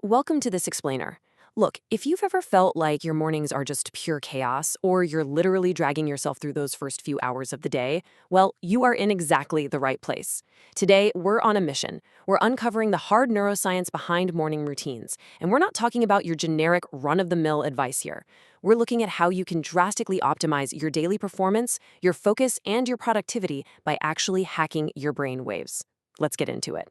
Welcome to this explainer. Look, if you've ever felt like your mornings are just pure chaos, or you're literally dragging yourself through those first few hours of the day, well, you are in exactly the right place. Today, we're on a mission. We're uncovering the hard neuroscience behind morning routines, and we're not talking about your generic run-of-the-mill advice here. We're looking at how you can drastically optimize your daily performance, your focus, and your productivity by actually hacking your brain waves. Let's get into it.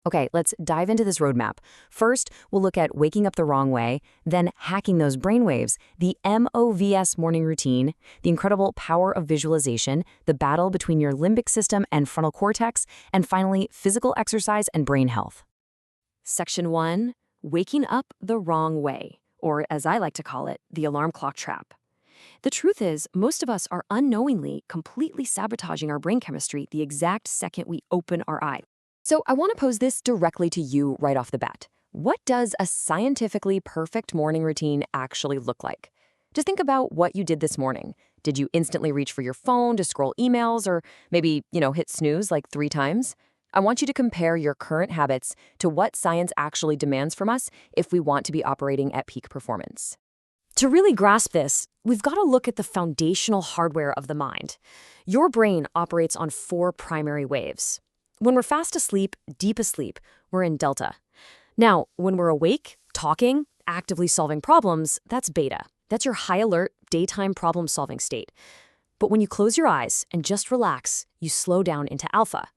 Okay, let's dive into this roadmap. First, we'll look at waking up the wrong way, then hacking those brainwaves, the MOVS morning routine, the incredible power of visualization, the battle between your limbic system and frontal cortex, and finally, physical exercise and brain health. Section 1, Waking Up the Wrong Way, or as I like to call it, the alarm clock trap. The truth is, most of us are unknowingly completely sabotaging our brain chemistry the exact second we open our eyes. So I want to pose this directly to you right off the bat. What does a scientifically perfect morning routine actually look like? Just think about what you did this morning. Did you instantly reach for your phone to scroll emails or maybe, hit snooze like 3 times? I want you to compare your current habits to what science actually demands from us if we want to be operating at peak performance. To really grasp this, we've got to look at the foundational hardware of the mind. Your brain operates on 4 primary waves. When we're fast asleep, deep asleep, we're in delta. Now, when we're awake, talking, actively solving problems, that's beta. That's your high alert, daytime problem-solving state. But when you close your eyes and just relax, you slow down into alpha.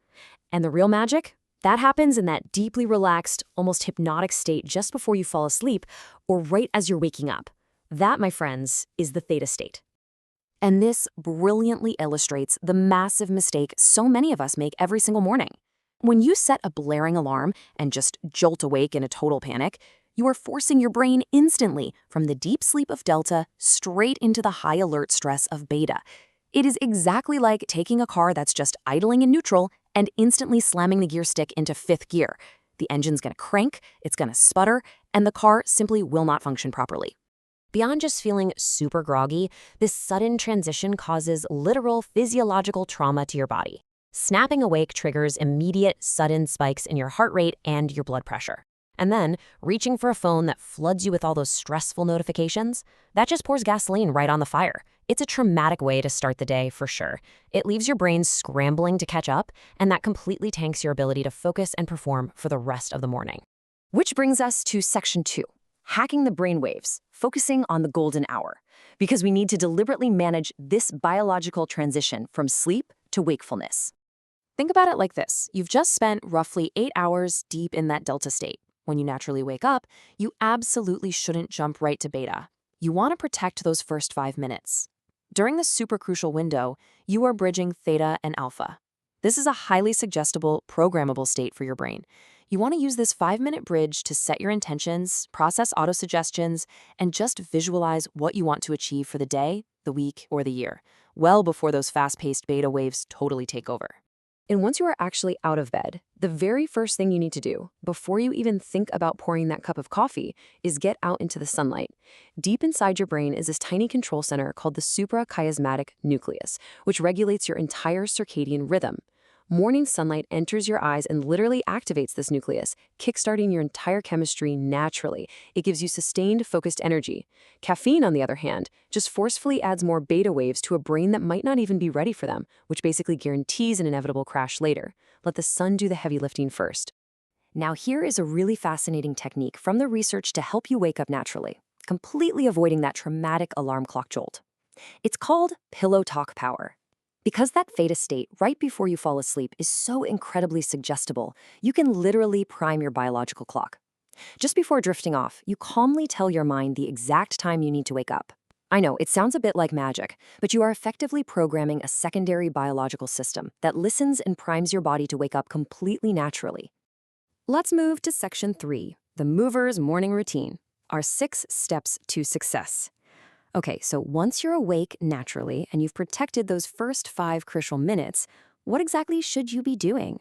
And the real magic? That happens in that deeply relaxed, almost hypnotic state just before you fall asleep or right as you're waking up. That, my friends, is the theta state. And this brilliantly illustrates the massive mistake so many of us make every single morning. When you set a blaring alarm and just jolt awake in a total panic, you are forcing your brain instantly from the deep sleep of delta straight into the high alert stress of beta. It is exactly like taking a car that's just idling in neutral and instantly slamming the gear stick into 5th gear. The engine's gonna crank, it's gonna sputter, and the car simply will not function properly. Beyond just feeling super groggy, this sudden transition causes literal physiological trauma to your body. Snapping awake triggers immediate, sudden spikes in your heart rate and your blood pressure. And then, reaching for a phone that floods you with all those stressful notifications, that just pours gasoline right on the fire. It's a traumatic way to start the day, for sure. It leaves your brain scrambling to catch up, and that completely tanks your ability to focus and perform for the rest of the morning. Which brings us to Section 2. Hacking the brainwaves, focusing on the golden hour, because we need to deliberately manage this biological transition from sleep to wakefulness. Think about it like this. You've just spent roughly 8 hours deep in that delta state. When you naturally wake up, you absolutely shouldn't jump right to beta. You want to protect those first 5 minutes. During this super crucial window, you are bridging theta and alpha. This is a highly suggestible, programmable state for your brain. You want to use this 5-minute bridge to set your intentions, process autosuggestions, and just visualize what you want to achieve for the day, the week, or the year, well before those fast-paced beta waves totally take over. And once you are actually out of bed, the very first thing you need to do, before you even think about pouring that cup of coffee, is get out into the sunlight. Deep inside your brain is this tiny control center called the suprachiasmatic nucleus, which regulates your entire circadian rhythm. Morning sunlight enters your eyes and literally activates this nucleus, kickstarting your entire chemistry naturally. It gives you sustained, focused energy. Caffeine, on the other hand, just forcefully adds more beta waves to a brain that might not even be ready for them, which basically guarantees an inevitable crash later. Let the sun do the heavy lifting first. Now here is a really fascinating technique from the research to help you wake up naturally, completely avoiding that traumatic alarm clock jolt. It's called Pillow Talk Power. Because that theta state right before you fall asleep is so incredibly suggestible, you can literally prime your biological clock. Just before drifting off, you calmly tell your mind the exact time you need to wake up. I know, it sounds a bit like magic, but you are effectively programming a secondary biological system that listens and primes your body to wake up completely naturally. Let's move to Section 3, the Mover's Morning Routine, our 6 steps to success. Okay, so once you're awake naturally and you've protected those first 5 crucial minutes, what exactly should you be doing?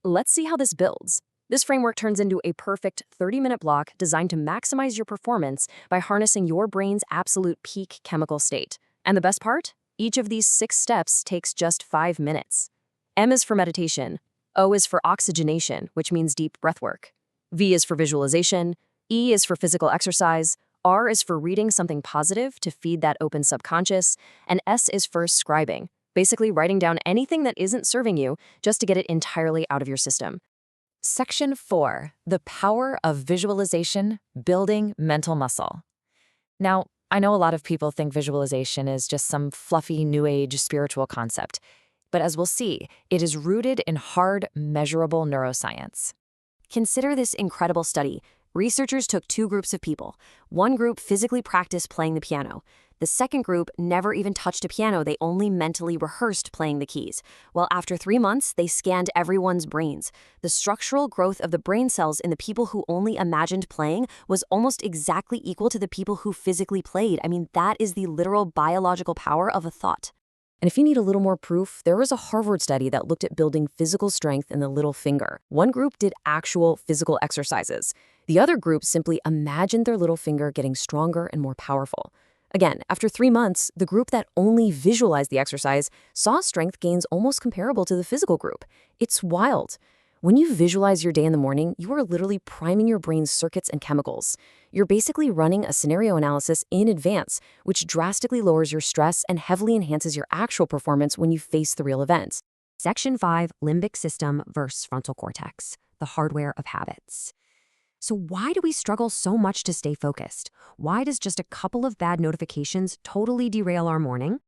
Let's see how this builds. This framework turns into a perfect 30-minute block designed to maximize your performance by harnessing your brain's absolute peak chemical state. And the best part? Each of these 6 steps takes just 5 minutes. M is for meditation. O is for oxygenation, which means deep breath work. V is for visualization. E is for physical exercise, R is for reading something positive to feed that open subconscious, and S is for scribing, basically writing down anything that isn't serving you just to get it entirely out of your system. Section 4, the power of visualization, building mental muscle. Now, I know a lot of people think visualization is just some fluffy new age spiritual concept, but as we'll see, it is rooted in hard, measurable neuroscience. Consider this incredible study. Researchers took two groups of people. One group physically practiced playing the piano. The second group never even touched a piano, they only mentally rehearsed playing the keys. Well, after 3 months, they scanned everyone's brains. The structural growth of the brain cells in the people who only imagined playing was almost exactly equal to the people who physically played. I mean, that is the literal biological power of a thought. And if you need a little more proof, there was a Harvard study that looked at building physical strength in the little finger. One group did actual physical exercises. The other group simply imagined their little finger getting stronger and more powerful. Again, after 3 months, the group that only visualized the exercise saw strength gains almost comparable to the physical group. It's wild. When you visualize your day in the morning, you are literally priming your brain's circuits and chemicals. You're basically running a scenario analysis in advance, which drastically lowers your stress and heavily enhances your actual performance when you face the real events. Section 5, limbic system versus frontal cortex, the hardware of habits. So why do we struggle so much to stay focused? Why does just a couple of bad notifications totally derail our morning?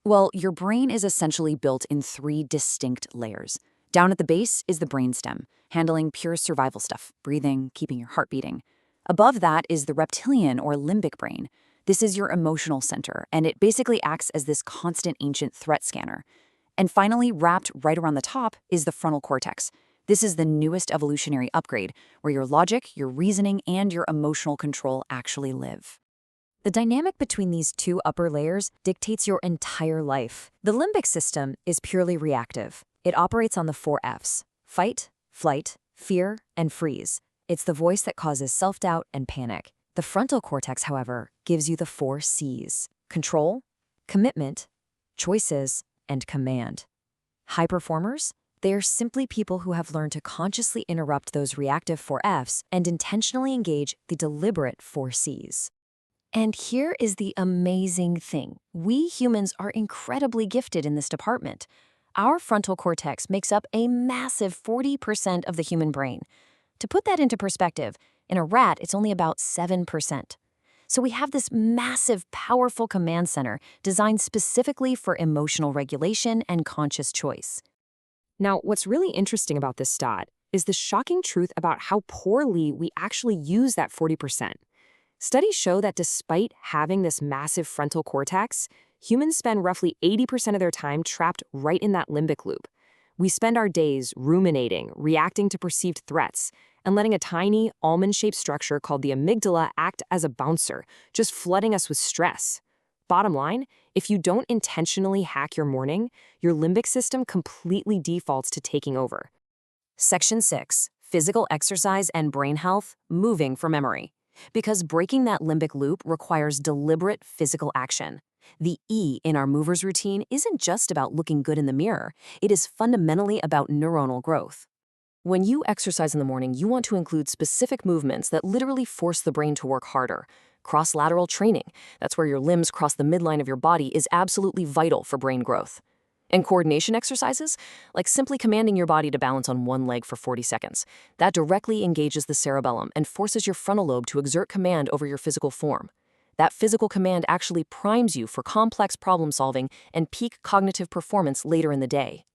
Well, your brain is essentially built in 3 distinct layers. Down at the base is the brainstem, handling pure survival stuff, breathing, keeping your heart beating. Above that is the reptilian or limbic brain. This is your emotional center, and it basically acts as this constant ancient threat scanner. And finally, wrapped right around the top is the frontal cortex. This is the newest evolutionary upgrade, where your logic, your reasoning, and your emotional control actually live. The dynamic between these 2 upper layers dictates your entire life. The limbic system is purely reactive. It operates on the 4 Fs: fight, flight, fear, and freeze. It's the voice that causes self-doubt and panic. The frontal cortex, however, gives you the 4 Cs: control, commitment, choices, and command. High performers? They are simply people who have learned to consciously interrupt those reactive 4 Fs and intentionally engage the deliberate 4 Cs. And here is the amazing thing. We humans are incredibly gifted in this department. Our frontal cortex makes up a massive 40% of the human brain. To put that into perspective, in a rat, it's only about 7%. So we have this massive, powerful command center designed specifically for emotional regulation and conscious choice. Now, what's really interesting about this stat is the shocking truth about how poorly we actually use that 40%. Studies show that despite having this massive frontal cortex, humans spend roughly 80% of their time trapped right in that limbic loop. We spend our days ruminating, reacting to perceived threats, and letting a tiny, almond-shaped structure called the amygdala act as a bouncer, just flooding us with stress. Bottom line, if you don't intentionally hack your morning, your limbic system completely defaults to taking over. Section 6, physical exercise and brain health, moving for memory. Because breaking that limbic loop requires deliberate physical action. The E in our movers routine isn't just about looking good in the mirror, it is fundamentally about neuronal growth. When you exercise in the morning, you want to include specific movements that literally force the brain to work harder. Cross-lateral training, that's where your limbs cross the midline of your body, is absolutely vital for brain growth. And coordination exercises, like simply commanding your body to balance on one leg for 40 seconds, that directly engages the cerebellum and forces your frontal lobe to exert command over your physical form. That physical command actually primes you for complex problem solving and peak cognitive performance later in the day.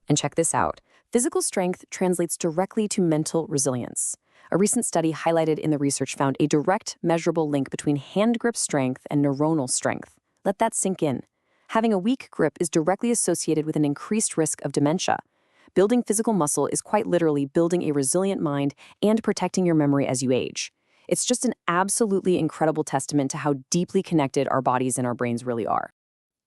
And check this out. Physical strength translates directly to mental resilience. A recent study highlighted in the research found a direct, measurable link between hand grip strength and neuronal strength. Let that sink in. Having a weak grip is directly associated with an increased risk of dementia. Building physical muscle is quite literally building a resilient mind and protecting your memory as you age. It's just an absolutely incredible testament to how deeply connected our bodies and our brains really are.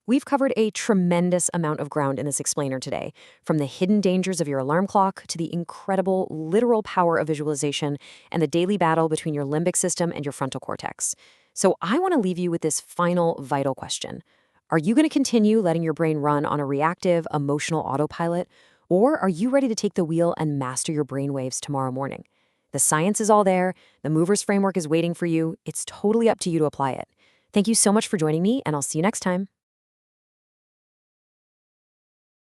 We've covered a tremendous amount of ground in this explainer today, from the hidden dangers of your alarm clock to the incredible literal power of visualization and the daily battle between your limbic system and your frontal cortex. So I want to leave you with this final vital question. Are you going to continue letting your brain run on a reactive, emotional autopilot, or are you ready to take the wheel and master your brain waves tomorrow morning? The science is all there. The Movers framework is waiting for you. It's totally up to you to apply it. Thank you so much for joining me, and I'll see you next time.